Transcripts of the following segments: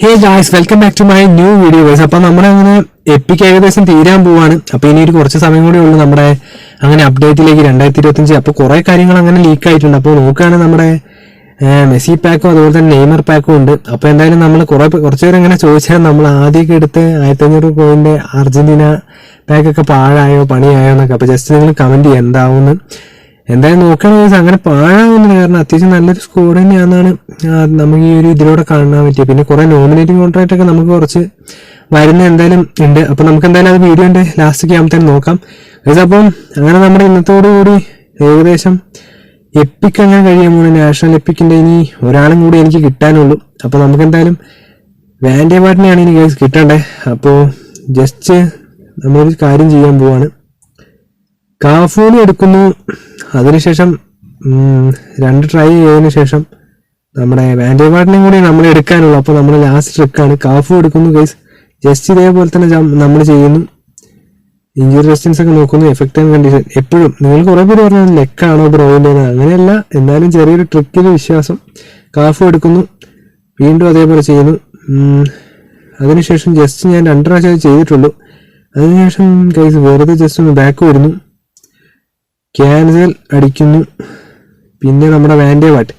Hey guys, welcome back to my new video guys. അപ്പൊ നമ്മളങ്ങനെ epic ഏകദേശം തീരാൻ പോവാണ്. അപ്പൊ ഇനി ഒരു കുറച്ച് സമയം കൂടി ഉള്ളൂ നമ്മുടെ അങ്ങനെ അപ്ഡേറ്റിലേക്ക് 2025. അപ്പൊ കുറെ കാര്യങ്ങൾ അങ്ങനെ ലീക്ക് ആയിട്ടുണ്ട്. അപ്പോൾ നോക്കുകയാണെങ്കിൽ നമ്മുടെ മെസ്സി പാക്കും അതുപോലെ തന്നെ നെയ്മർ പാക്കും ഉണ്ട്. അപ്പൊ എന്തായാലും നമ്മൾ കുറച്ച് പേര് അങ്ങനെ ചോദിച്ചാൽ നമ്മൾ ആദ്യമൊക്കെ എടുത്ത് 1500 കോയിന്റെ അർജന്റീന പാക്കൊക്കെ പാഴായോ പണിയായോ എന്നൊക്കെ. അപ്പൊ ജസ്റ്റ് നിങ്ങൾ കമന്റ് ചെയ്യാം എന്താവുമെന്ന്. എന്തായാലും നോക്കുകയാണെങ്കിൽ അങ്ങനെ പാഴാവുന്നില്ല, കാരണം അത്യാവശ്യം നല്ലൊരു സ്കോർ തന്നെയാണെന്നാണ് നമുക്ക് ഈ ഒരു ഇതിലൂടെ കാണാൻ പറ്റിയത്. പിന്നെ കുറെ നോമിനേറ്റിംഗ് കോൺട്രാക്ട് ഒക്കെ നമുക്ക് കുറച്ച് വരുന്ന എന്തായാലും ഉണ്ട്. അപ്പൊ നമുക്ക് എന്തായാലും അത് വീഡിയോന്റെ ലാസ്റ്റൊക്കെ ആകുമ്പോഴത്തേനും നോക്കാം. അപ്പം അങ്ങനെ നമ്മുടെ ഇന്നത്തോടുകൂടി ഏകദേശം എപ്പിക്ക് അങ്ങനെ കഴിയുമ്പോൾ നാഷണൽ എപ്പിക്കിന്റെ ഇനി ഒരാളും കൂടി എനിക്ക് കിട്ടാനുള്ളൂ. അപ്പൊ നമുക്ക് എന്തായാലും വാൻഡേ പാട്ടിനെയാണ് ഇനി ഗൈസ് കിട്ടണ്ടേ. അപ്പോൾ ജസ്റ്റ് നമ്മളൊരു കാര്യം ചെയ്യാൻ പോവാണ്. കാഫൂണി എടുക്കുന്നു, അതിനുശേഷം 2 ട്രൈ ചെയ്തതിനു ശേഷം നമ്മുടെ വാൻഡേ പാട്ടിനെയും കൂടി നമ്മൾ എടുക്കാനുള്ളൂ. അപ്പോൾ നമ്മൾ ലാസ്റ്റ് ട്രിക്കാണ്, കാഫു എടുക്കുന്നു ഗൈസ്. ജസ്റ്റ് ഇതേപോലെ തന്നെ നമ്മൾ ചെയ്യുന്നു. ഇഞ്ചുറി റെസിസ്റ്റൻസ് ഒക്കെ നോക്കുന്നു, എഫക്റ്റ് ആൻഡ് കണ്ടീഷൻ. എപ്പോഴും നിങ്ങൾ കുറെ പേര് പറഞ്ഞാൽ ലെക്കാണോ ബ്രോയിൻ്റെ, അങ്ങനെയല്ല, എന്നാലും ചെറിയൊരു ട്രിക്കിൽ വിശ്വാസം. കാഫു എടുക്കുന്നു, വീണ്ടും അതേപോലെ ചെയ്യുന്നു. അതിനുശേഷം ജസ്റ്റ് ഞാൻ 2 പ്രാവശ്യം ചെയ്തിട്ടുള്ളൂ. അതിനുശേഷം ഗൈസ് വെറുതെ ജസ്റ്റ് ഒന്ന് ബാക്ക് വരുന്നു, ക്യാൻസൽ അടിക്കുന്നു. പിന്നെ നമ്മുടെ വാൻഡേ പാട്ട്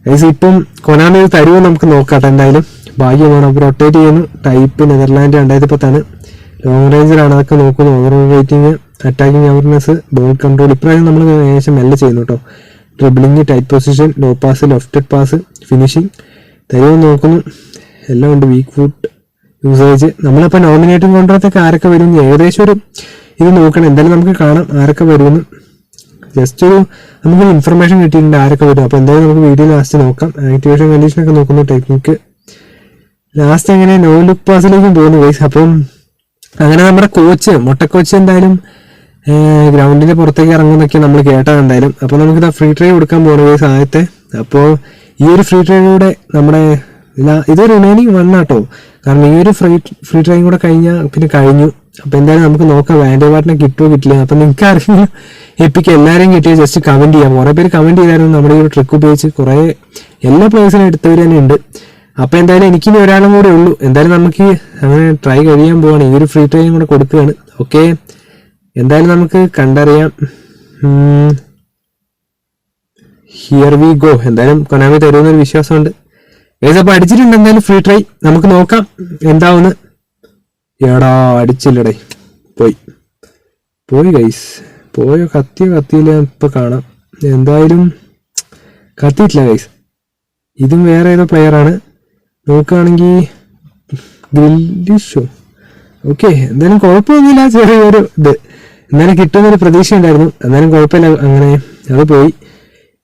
ഗൈസ് ഇപ്പം കൊനാമി തരുമോ നമുക്ക് നോക്കാട്ടെ. എന്തായാലും ഭാഗ്യമാണ്. അപ്പോൾ റൊട്ടേറ്റ് ചെയ്യുന്നു. ടൈപ്പ് നെതർലാൻഡ് 2010 ലോങ് റേഞ്ചറാണ്. അതൊക്കെ നോക്കുന്നു. Over rating, attacking awareness, ball control. ഇപ്രാവശ്യം നമ്മൾ ഏകദേശം മെല്ലെ ചെയ്യുന്നു കേട്ടോ. Dribbling, tight position, low pass, lefted pass, finishing തരുമോ നോക്കുന്നു. എല്ലാം ഉണ്ട്. Weak foot usage. നമ്മളിപ്പോൾ നോമിനേറ്റിംഗ് കോൺട്രാക്റ്റൊക്കെ ആരൊക്കെ വരും ഏകദേശം ഒരു ഇത് നോക്കണം. എന്തായാലും നമുക്ക് കാണാം ആരൊക്കെ വരുമെന്ന്. ജസ്റ്റ് ഒരു നമുക്കൊരു ഇൻഫർമേഷൻ കിട്ടിയിട്ടുണ്ട് ആരൊക്കെ വരും. അപ്പോൾ എന്തായാലും നമുക്ക് വീഡിയോ ലാസ്റ്റ് നോക്കാം. ആക്ടിവേഷൻ കണ്ടീഷനൊക്കെ നോക്കുന്നു, ടെക്നിക്ക്. ലാസ്റ്റ് അങ്ങനെ നോ ലുക്ക് പാസിലേക്കും പോകുന്നു ഗൈസ്. അപ്പം അങ്ങനെ നമ്മുടെ കോച്ച് കോച്ച് എന്തായാലും ഗ്രൗണ്ടിന്റെ പുറത്തേക്ക് ഇറങ്ങുന്നൊക്കെ നമ്മൾ കേട്ടത് എന്തായാലും. അപ്പോൾ നമുക്കിത് ഫ്രീ ട്രൈ കൊടുക്കാൻ പോകുന്നു ഗൈസ് ആദ്യത്തെ. അപ്പോൾ ഈ ഒരു ഫ്രീ ട്രൈയിലൂടെ നമ്മുടെ ഇത് റിമൈനിങ് 1 ആട്ടോ, കാരണം ഈ ഒരു ഫ്രീ ട്രൈയും കൂടെ കഴിഞ്ഞാൽ പിന്നെ കഴിഞ്ഞു. അപ്പൊ എന്തായാലും നമുക്ക് നോക്കാം വാൻഡേ പാട്ടിനെ കിട്ടുമോ കിട്ടില്ല. അപ്പൊ നിങ്ങൾക്ക് ആരെങ്കിലും എപ്പിക്ക് എല്ലാവരെയും കിട്ടിയ ജസ്റ്റ് കമന്റ് ചെയ്യാം. കുറെ പേര് കമന്റ് ചെയ്തായിരുന്നു നമ്മുടെ ഈ ഒരു ട്രിക്ക് ഉപയോഗിച്ച്. കുറെ എല്ലാ പ്ലേയേഴ്സിനും എടുത്തവർ തന്നെ ഉണ്ട്. അപ്പൊ എന്തായാലും എനിക്കിനി ഒരാളും കൂടെ ഉള്ളൂ. എന്തായാലും നമുക്ക് അങ്ങനെ ട്രൈ കഴിയാൻ പോവാണ്. ഈ ഒരു ഫ്രീ ട്രൈയും കൂടെ കൊടുക്കുകയാണ്. ഓക്കെ, എന്തായാലും നമുക്ക് കണ്ടറിയാം. Here we go. എന്തായാലും കൊനാമി തരുമെന്നൊരു വിശ്വാസമുണ്ട്. അപ്പൊ അടിച്ചിട്ടുണ്ട് എന്തായാലും ഫ്രീ ട്രൈ. നമുക്ക് നോക്കാം എന്താവുന്ന്. എടാ അടിച്ചില്ലടേ, പോയി ഗൈസ്. പോയോ കത്തിയില്ല, ഇപ്പൊ കാണാം. എന്തായാലും കത്തിയിട്ടില്ല ഗൈസ്. ഇതും വേറെ ഏതോ പ്ലെയറാണ്. നോക്കുകയാണെങ്കിൽ ഗ്രില്ലിഷോ. ഓക്കെ, എന്തായാലും കുഴപ്പമൊന്നുമില്ല. ചെറിയൊരു ഇത് എന്നാലും കിട്ടുന്നൊരു പ്രതീക്ഷ ഉണ്ടായിരുന്നു. എന്നാലും കുഴപ്പമില്ല, അങ്ങനെ അത് പോയി.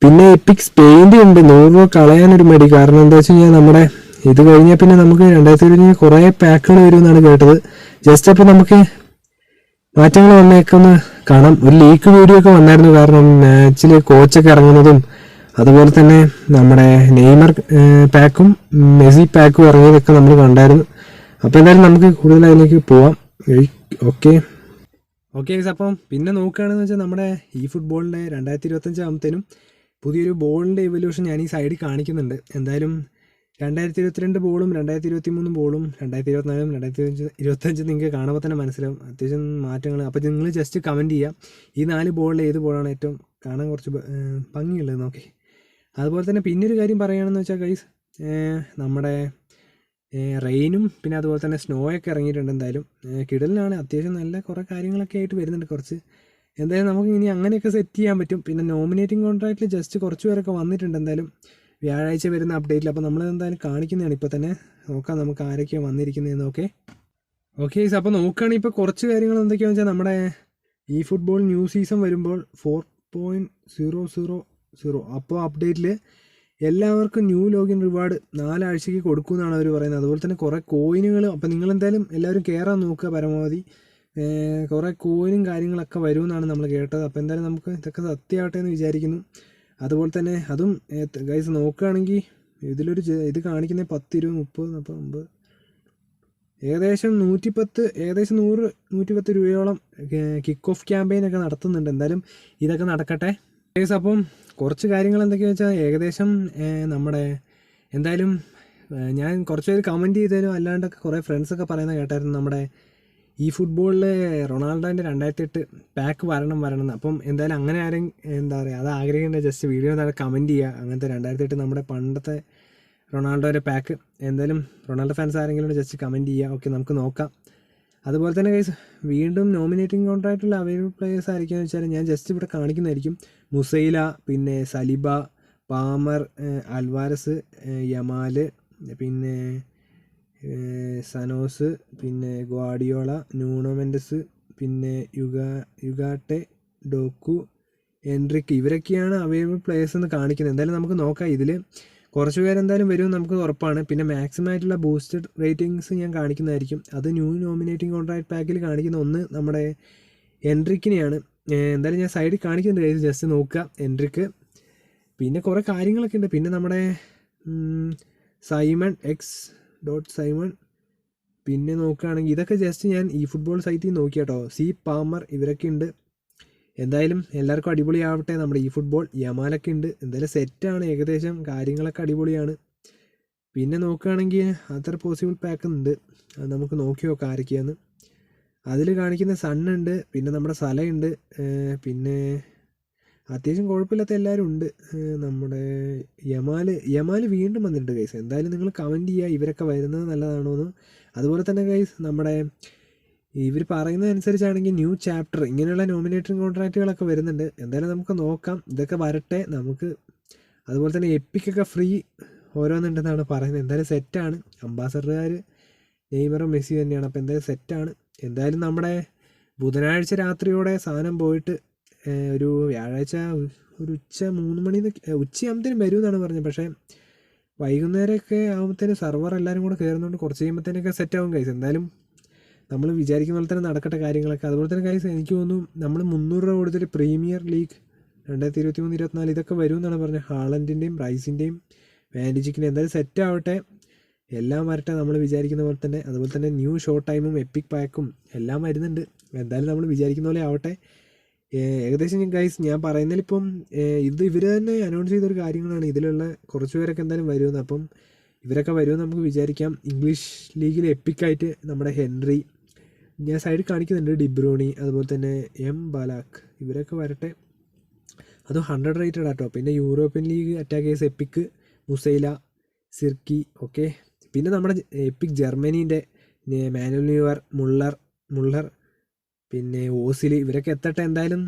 പിന്നെ എപ്പിക് സ്പെയിൻ്റെ ഉണ്ട്. 100 രൂപ കളയാനൊരു മടി. കാരണം എന്താ വെച്ച് കഴിഞ്ഞാൽ നമ്മുടെ ഇത് കഴിഞ്ഞാൽ പിന്നെ നമുക്ക് 2025 കുറേ പാക്കുകൾ വരുമെന്നാണ് കേട്ടത്. ജസ്റ്റ് അപ്പോൾ നമുക്ക് മാറ്റങ്ങൾ വന്നേക്കൊന്ന് കാണാം. ഒരു ലീക്ക് വീഡിയോ ഒക്കെ വന്നായിരുന്നു, കാരണം മാച്ചിൽ കോച്ചൊക്കെ ഇറങ്ങുന്നതും അതുപോലെ തന്നെ നമ്മുടെ നെയ്മർ പാക്കും മെസ്സി പാക്കും ഇറങ്ങിയതൊക്കെ നമ്മൾ കണ്ടായിരുന്നു. അപ്പോൾ എന്തായാലും നമുക്ക് കൂടുതൽ അതിലേക്ക് പോവാം. ഓക്കെ, അപ്പം പിന്നെ നോക്കുകയാണെന്ന് വെച്ചാൽ നമ്മുടെ ഈ ഫുട്ബോളിൻ്റെ 2025 ആകുമ്പോഴത്തേനും പുതിയൊരു ബോളിൻ്റെ ഇവല്യൂഷൻ ഞാൻ ഈ സൈഡിൽ കാണിക്കുന്നുണ്ട്. എന്തായാലും 2022 ബോളും 2023 ബോളും 2024 2025 നിങ്ങൾക്ക് കാണുമ്പോൾ തന്നെ മനസ്സിലാവും അത്യാവശ്യം മാറ്റങ്ങൾ. അപ്പോൾ നിങ്ങൾ ജസ്റ്റ് കമൻറ്റ് ചെയ്യാം ഈ 4 ബോളിൽ ഏത് ബോളാണ് ഏറ്റവും കാണാൻ കുറച്ച് ഭംഗിയുള്ളത് നോക്കി. അതുപോലെ തന്നെ പിന്നൊരു കാര്യം പറയുകയാണെന്ന് വെച്ചാൽ ഗൈസ്, നമ്മുടെ റെയിനും പിന്നെ അതുപോലെ തന്നെ സ്നോയൊക്കെ ഇറങ്ങിയിട്ടുണ്ട്. എന്തായാലും കിടലിനാണ് അത്യാവശ്യം നല്ല കുറേ കാര്യങ്ങളൊക്കെ ആയിട്ട് വരുന്നുണ്ട് കുറച്ച്. എന്തായാലും നമുക്ക് ഇനി അങ്ങനെയൊക്കെ സെറ്റ് ചെയ്യാൻ പറ്റും. പിന്നെ നോമിനേറ്റിംഗ് കോൺട്രാക്റ്റിൽ ജസ്റ്റ് കുറച്ച് പേരൊക്കെ വന്നിട്ടുണ്ട്. എന്തായാലും വ്യാഴാഴ്ച വരുന്ന അപ്ഡേറ്റിൽ. അപ്പോൾ നമ്മൾ എന്തായാലും കാണിക്കുന്നതാണ്. ഇപ്പോൾ തന്നെ നോക്കാം നമുക്ക് ആരൊക്കെയാണ് വന്നിരിക്കുന്നതെന്ന്. ഓക്കെ അപ്പോൾ നോക്കുകയാണെങ്കിൽ ഇപ്പോൾ കുറച്ച് കാര്യങ്ങൾ എന്തൊക്കെയാണെന്ന് വെച്ചാൽ നമ്മുടെ ഈ ഫുട്ബോൾ ന്യൂ സീസൺ വരുമ്പോൾ 4.000 അപ്പോൾ അപ്ഡേറ്റിൽ എല്ലാവർക്കും ന്യൂ ലോഗിൻ റിവാർഡ് 4 ആഴ്ചയ്ക്ക് കൊടുക്കുമെന്നാണ് അവർ പറയുന്നത്. അതുപോലെ തന്നെ കുറേ കോയിനുകൾ. അപ്പോൾ നിങ്ങളെന്തായാലും എല്ലാവരും കയറാൻ നോക്കുക പരമാവധി. കുറേ കോയിനും കാര്യങ്ങളൊക്കെ വരുമെന്നാണ് നമ്മൾ കേട്ടത്. അപ്പോൾ എന്തായാലും നമുക്ക് ഇതൊക്കെ സത്യമാവട്ടെ എന്ന് വിചാരിക്കുന്നു. അതുപോലെ തന്നെ അതും ഗൈസ് നോക്കുകയാണെങ്കിൽ ഇതിലൊരു ഇത് കാണിക്കുന്നത് 10, 20, 30, 40, 50 ഏകദേശം 110 ഏകദേശം 100-110 രൂപയോളം കിക്ക് ഓഫ് ക്യാമ്പയിനൊക്കെ നടത്തുന്നുണ്ട്. എന്തായാലും ഇതൊക്കെ നടക്കട്ടെ ഗൈസ്. അപ്പം കുറച്ച് കാര്യങ്ങൾ എന്തൊക്കെയാണെന്ന് വെച്ചാൽ ഏകദേശം നമ്മുടെ എന്തായാലും ഞാൻ കുറച്ച് പേര് കമൻറ്റ് ചെയ്തതിലും അല്ലാണ്ടൊക്കെ കുറേ ഫ്രണ്ട്സൊക്കെ പറയുന്നത് കേട്ടായിരുന്നു നമ്മുടെ ഈ ഫുട്ബോളിൽ റൊണാൾഡോൻ്റെ 2008 പാക്ക് വരണം എന്ന്. അപ്പം എന്തായാലും അങ്ങനെ ആരും എന്താ പറയുക അത് ആഗ്രഹിക്കേണ്ട ജസ്റ്റ് വീഡിയോ താഴെ കമൻറ്റ് ചെയ്യുക. അങ്ങനത്തെ 2008 നമ്മുടെ പണ്ടത്തെ റൊണാൾഡോയുടെ പാക്ക് എന്തായാലും റൊണാൾഡോ ഫാൻസ് ആരെങ്കിലും ജസ്റ്റ് കമൻറ്റ് ചെയ്യുക. ഓക്കെ, നമുക്ക് നോക്കാം. അതുപോലെ തന്നെ ഗൈസ് വീണ്ടും നോമിനേറ്റിംഗ് കോൺട്രാക്റ്റുള്ള അവൈലബിൾ പ്ലേയേഴ്സ് ആയിരിക്കുമെന്ന് വെച്ചാൽ ഞാൻ ജസ്റ്റ് ഇവിടെ കാണിക്കുന്നതായിരിക്കും. മുസൈല, പിന്നെ സലിബ, പാമർ, അൽവാരസ്, യമാൽ, പിന്നെ സനോസ്, പിന്നെ ഗ്വാഡിയോള, ന്യൂണോ മെൻഡസ്, പിന്നെ യുഗാട്ടെ, ഡോക്കു, എൻട്രിക്ക്, ഇവരൊക്കെയാണ് അവൈലബിൾ പ്ലേയേഴ്സ് എന്ന് കാണിക്കുന്നത്. എന്തായാലും നമുക്ക് നോക്കാം. ഇതിൽ കുറച്ച് പേരെന്തായാലും വരുമെന്ന് നമുക്ക് ഉറപ്പാണ്. പിന്നെ മാക്സിമം ആയിട്ടുള്ള ബൂസ്റ്റഡ് റേറ്റിംഗ്സ് ഞാൻ കാണിക്കുന്നതായിരിക്കും. അത് ന്യൂ നോമിനേറ്റിംഗ് കോൺട്രാക്ട് പാക്കിൽ കാണിക്കുന്ന ഒന്ന് നമ്മുടെ എൻട്രിക്കിനെയാണ്. എന്തായാലും ഞാൻ സൈഡിൽ കാണിക്കുന്നുണ്ട്, ജസ്റ്റ് നോക്കുക എൻട്രിക്ക്. പിന്നെ കുറേ കാര്യങ്ങളൊക്കെ ഉണ്ട്. പിന്നെ നമ്മുടെ സൈമൺ X.Simon, പിന്നെ നോക്കുകയാണെങ്കിൽ ഇതൊക്കെ ജസ്റ്റ് ഞാൻ ഈ ഫുട്ബോൾ സൈറ്റിൽ നോക്കി കേട്ടോ. സി പാമർ, ഇവരൊക്കെ ഉണ്ട്. എന്തായാലും എല്ലാവർക്കും അടിപൊളിയാവട്ടെ. നമ്മുടെ ഈ ഫുട്ബോൾ യമാലൊക്കെ ഉണ്ട്. എന്തായാലും സെറ്റാണ്, ഏകദേശം കാര്യങ്ങളൊക്കെ അടിപൊളിയാണ്. പിന്നെ നോക്കുകയാണെങ്കിൽ അത്ര പോസിബിൾ പാക്ക് ഉണ്ട്, അത് നമുക്ക് നോക്കി നോക്കാം ആരൊക്കെയാന്ന്. അതിൽ കാണിക്കുന്ന സണ്ണുണ്ട്, പിന്നെ നമ്മുടെ സലയുണ്ട്, പിന്നെ അത്യാവശ്യം കുഴപ്പമില്ലാത്ത എല്ലാവരും ഉണ്ട്. നമ്മുടെ യമാൽ വീണ്ടും വന്നിട്ടുണ്ട് ഗൈസ്. എന്തായാലും നിങ്ങൾ കമൻറ്റ് ചെയ്യുക ഇവരൊക്കെ വരുന്നത് നല്ലതാണോ എന്ന്. അതുപോലെ തന്നെ ഗൈസ് നമ്മുടെ ഇവർ പറയുന്നതനുസരിച്ചാണെങ്കിൽ ന്യൂ ചാപ്റ്റർ ഇങ്ങനെയുള്ള നോമിനേറ്റിംഗ് കോൺട്രാക്റ്റുകളൊക്കെ വരുന്നുണ്ട്. എന്തായാലും നമുക്ക് നോക്കാം, ഇതൊക്കെ വരട്ടെ നമുക്ക്. അതുപോലെ തന്നെ എപ്പിക്കൊക്കെ ഫ്രീ ഓരോന്നുണ്ടെന്നാണ് പറയുന്നത്. എന്തായാലും സെറ്റാണ്. അംബാസഡർകാർ നെയ്മറും മെസ്സി തന്നെയാണ്. അപ്പോൾ എന്തായാലും സെറ്റാണ്. എന്തായാലും നമ്മുടെ ബുധനാഴ്ച രാത്രിയോടെ സാധനം പോയിട്ട് ഒരു വ്യാഴാഴ്ച ഒരു ഉച്ച 3 മണി ഉച്ചയാകുമ്പത്തേനും വരുമെന്നാണ് പറഞ്ഞത്. പക്ഷേ വൈകുന്നേരമൊക്കെ ആകുമ്പോഴത്തേനും സർവർ എല്ലാവരും കൂടെ കയറുന്നതുകൊണ്ട് കുറച്ച് കഴിയുമ്പോഴത്തേനൊക്കെ സെറ്റാകും ഗൈസ്. എന്തായാലും നമ്മൾ വിചാരിക്കുന്ന പോലെ തന്നെ നടക്കട്ടെ കാര്യങ്ങളൊക്കെ. അതുപോലെ തന്നെ ഗൈസ് എനിക്ക് തോന്നുന്നു നമ്മൾ 300 രൂപ കൊടുത്തിട്ട് പ്രീമിയർ ലീഗ് 2023-24 ഇതൊക്കെ വരുമെന്നാണ് പറഞ്ഞത്. ഹാളൻഡിൻ്റെയും റൈസിൻ്റെയും വാൻഡിജിക്കിൻ്റെയും എന്തായാലും സെറ്റാവട്ടെ, എല്ലാം വരട്ടെ നമ്മൾ വിചാരിക്കുന്ന പോലെ തന്നെ. അതുപോലെ തന്നെ ന്യൂ ഷോർട്ട് ടൈമും എപ്പിക് പാക്കും എല്ലാം വരുന്നുണ്ട്. എന്തായാലും നമ്മൾ വിചാരിക്കുന്ന പോലെ ആവട്ടെ. ഏകദേശം ഗൈസ് ഞാൻ പറയുന്നതിലിപ്പം ഇവർ തന്നെ അനൗൺസ് ചെയ്തൊരു കാര്യങ്ങളാണ്. ഇതിലുള്ള കുറച്ച് പേരൊക്കെ എന്തായാലും വരുമെന്ന്. അപ്പം ഇവരൊക്കെ വരുമെന്ന് നമുക്ക് വിചാരിക്കാം. ഇംഗ്ലീഷ് ലീഗിൽ എപ്പിക്കായിട്ട് നമ്മുടെ ഹെൻറി, ഞാൻ സൈഡിൽ കാണിക്കുന്നുണ്ട്, ഡിബ്രോണി, അതുപോലെ തന്നെ ബാലാക്ക്, ഇവരൊക്കെ വരട്ടെ. അത് 100 റേറ്റഡ് ആട്ടോ. പിന്നെ European league attackers epic, Musiala, സിർക്കി, ഓക്കെ. പിന്നെ നമ്മുടെ എപ്പിക് ജർമ്മനീൻ്റെ മാനുവൽ ന്യൂവർ, മുള്ളർ, പിന്നെ ഓസിൽ, ഇവരൊക്കെ എത്തട്ടെ എന്തായാലും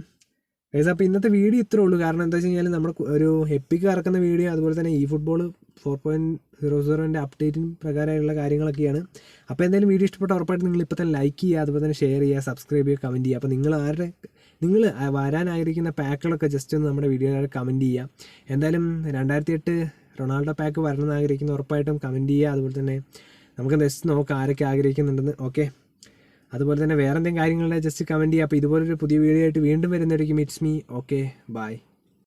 ഗൈസ്. അപ്പോൾ ഇന്നത്തെ വീഡിയോ ഇത്രേ ഉള്ളൂ. കാരണം എന്താ വെച്ച് കഴിഞ്ഞാൽ നമ്മൾ ഒരു എപ്പിക്ക് ഇറക്കുന്ന വീഡിയോ, അതുപോലെ തന്നെ ഈ ഫുട്ബോൾ 4.00ൻ്റെ അപ്ഡേറ്റിന് പ്രകാരമുള്ള കാര്യങ്ങളൊക്കെയാണ്. അപ്പോൾ എന്തായാലും വീഡിയോ ഇഷ്ടപ്പെട്ട ഉറപ്പായിട്ട് നിങ്ങൾ ഇപ്പോൾ തന്നെ ലൈക്ക് ചെയ്യുക, അതുപോലെ തന്നെ ഷെയർ ചെയ്യുക, സബ്സ്ക്രൈബ് ചെയ്യുക, കമൻറ്റ് ചെയ്യുക. അപ്പോൾ നിങ്ങൾ വരാനായിരിക്കുന്ന പാക്കുകളൊക്കെ ജസ്റ്റ് ഒന്ന് നമ്മുടെ വീഡിയോയിൽ കമൻറ്റ് ചെയ്യുക. എന്തായാലും 2008 റൊണാൾഡോ പാക്ക് വരണമെന്ന് ആഗ്രഹിക്കുന്ന ഉറപ്പായിട്ടും കമൻറ്റ് ചെയ്യുക. അതുപോലെ തന്നെ നമുക്ക് ജസ്റ്റ് നോക്കാം ആരൊക്കെ ആഗ്രഹിക്കുന്നുണ്ടെന്ന്. ഓക്കെ, അതുപോലെ തന്നെ വേറെ എന്തെങ്കിലും കാര്യങ്ങളുടെ ജസ്റ്റ് കമൻറ്റ് ചെയ്യുക. അപ്പോൾ ഇതുപോലൊരു പുതിയ വീഡിയോ ആയിട്ട് വീണ്ടും വരുന്നതായിരിക്കും. It's me. Okay, by.